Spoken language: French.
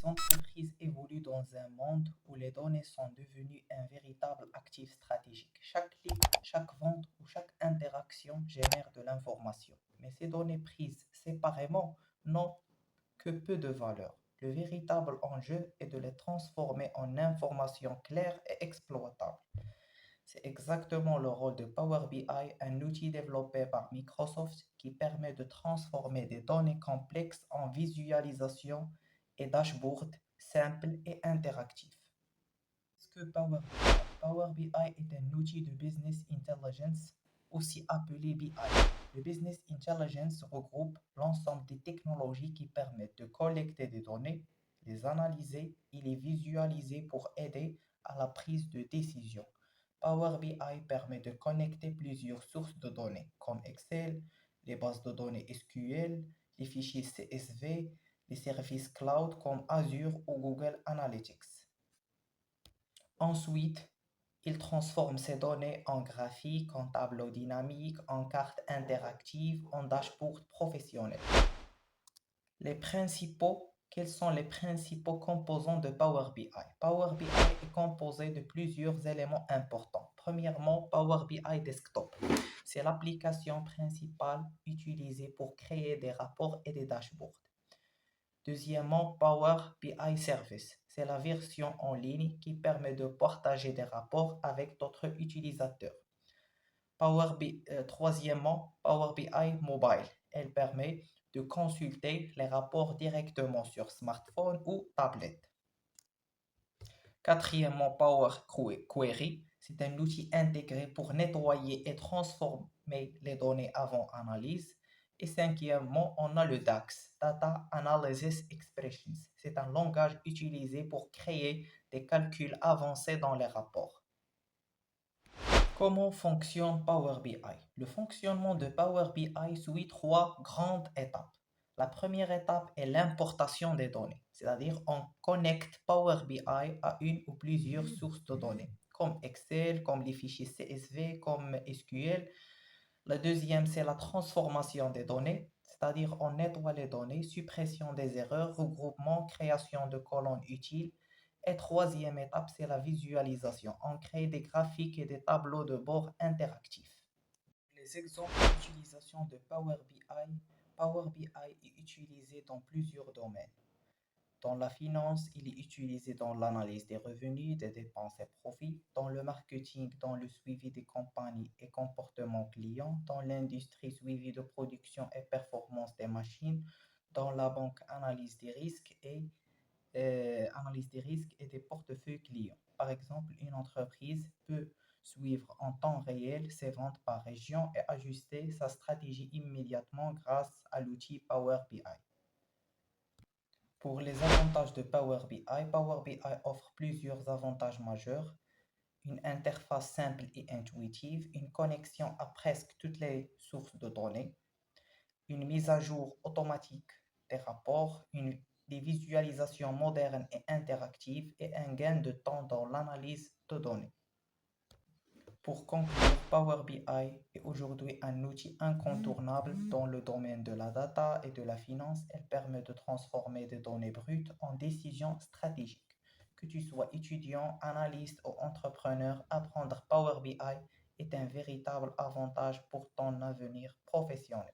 Les entreprises évoluent dans un monde où les données sont devenues un véritable actif stratégique. Chaque clic, chaque vente ou chaque interaction génère de l'information. Mais ces données prises séparément n'ont que peu de valeur. Le véritable enjeu est de les transformer en informations claires et exploitables. C'est exactement le rôle de Power BI, un outil développé par Microsoft qui permet de transformer des données complexes en visualisation et dashboards simples et interactifs. Qu'est-ce que Power BI? Power BI est un outil de business intelligence, aussi appelé BI. Le business intelligence regroupe l'ensemble des technologies qui permettent de collecter des données, les analyser et les visualiser pour aider à la prise de décision. Power BI permet de connecter plusieurs sources de données comme Excel, les bases de données SQL, les fichiers CSV, les services cloud comme Azure ou Google Analytics. Ensuite, il transforme ces données en graphiques, en tableaux dynamiques, en cartes interactives, en dashboards professionnels. Quels sont les principaux composants de Power BI? Power BI est composé de plusieurs éléments importants. Premièrement, Power BI Desktop. C'est l'application principale utilisée pour créer des rapports et des dashboards. Deuxièmement, Power BI Service. C'est la version en ligne qui permet de partager des rapports avec d'autres utilisateurs. Troisièmement, Power BI Mobile. Elle permet de consulter les rapports directement sur smartphone ou tablette. Quatrièmement, Power Query. C'est un outil intégré pour nettoyer et transformer les données avant analyse. Et cinquièmement, on a le DAX, Data Analysis Expressions. C'est un langage utilisé pour créer des calculs avancés dans les rapports. Comment fonctionne Power BI? Le fonctionnement de Power BI suit trois grandes étapes. La première étape est l'importation des données, c'est-à-dire on connecte Power BI à une ou plusieurs sources de données, comme Excel, comme les fichiers CSV, comme SQL. La deuxième, c'est la transformation des données, c'est-à-dire on nettoie les données, suppression des erreurs, regroupement, création de colonnes utiles. Et troisième étape, c'est la visualisation. On crée des graphiques et des tableaux de bord interactifs. Les exemples d'utilisation de Power BI. Power BI est utilisé dans plusieurs domaines. Dans la finance, il est utilisé dans l'analyse des revenus, des dépenses et profits, dans le marketing, dans le suivi des compagnies et comportements clients, dans l'industrie, suivi de production et performance des machines, dans la banque, analyse des risques et des portefeuilles clients. Par exemple, une entreprise peut suivre en temps réel ses ventes par région et ajuster sa stratégie immédiatement grâce à l'outil Power BI. Pour les avantages de Power BI offre plusieurs avantages majeurs. Une interface simple et intuitive, une connexion à presque toutes les sources de données, une mise à jour automatique des rapports, des visualisations modernes et interactives et un gain de temps dans l'analyse de données. Pour conclure, Power BI est aujourd'hui un outil incontournable dans le domaine de la data et de la finance. Elle permet de transformer des données brutes en décisions stratégiques. Que tu sois étudiant, analyste ou entrepreneur, apprendre Power BI est un véritable avantage pour ton avenir professionnel.